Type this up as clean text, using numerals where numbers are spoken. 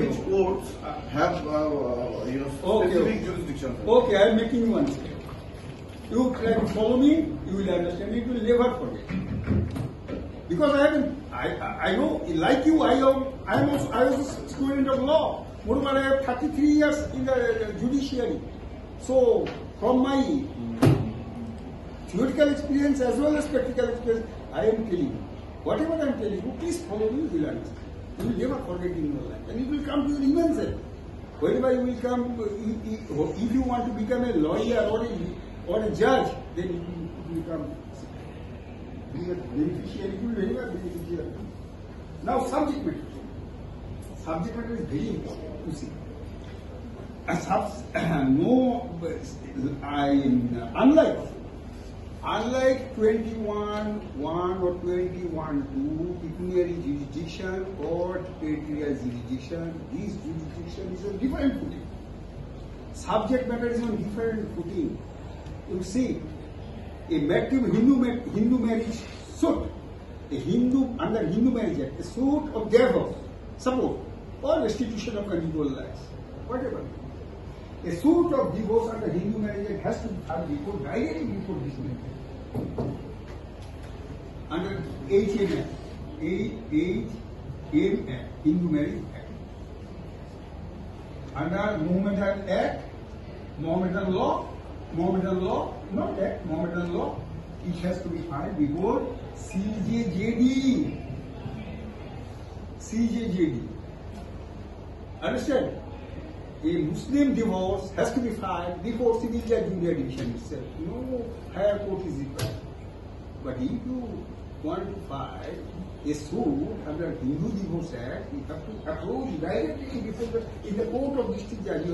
which courts have specific jurisdiction. Okay, I am making you understand. You try to follow me, you will understand. You will never forget. Because I know, like you, I was a student of law. Moreover, I have 33 years in the judiciary. So, from my theoretical experience as well as practical experience, I am telling you. Whatever I am telling you, please follow me, you will understand. You will never forget in your life. And it will come to your immense help. Whenever you will come, if you want to become a lawyer or a judge, then you will become beneficiary. You will never beneficiary. Now, subject matter. Subject matter is very important to see. Unlike 21(1) or 21(2), pecuniary jurisdiction or territorial jurisdiction, this jurisdiction is on different footing. Subject matter is on different footing. You see, a Hindu marriage suit, under Hindu Marriage Act, a suit of divorce, support, or restitution of conjugal rights, whatever. A suit of divorce under Hindu Marriage Act has to be filed directly before this marriage. Under HM Act, Hindu Marriage Act. Under Mohammedan law, it has to be filed before CJJD. Understand? A Muslim divorce has to be filed before Civil Judicial Division itself. No higher court is required. But if you want to file a suit under Hindu Divorce Act, you have to approach directly before in the court of district judge.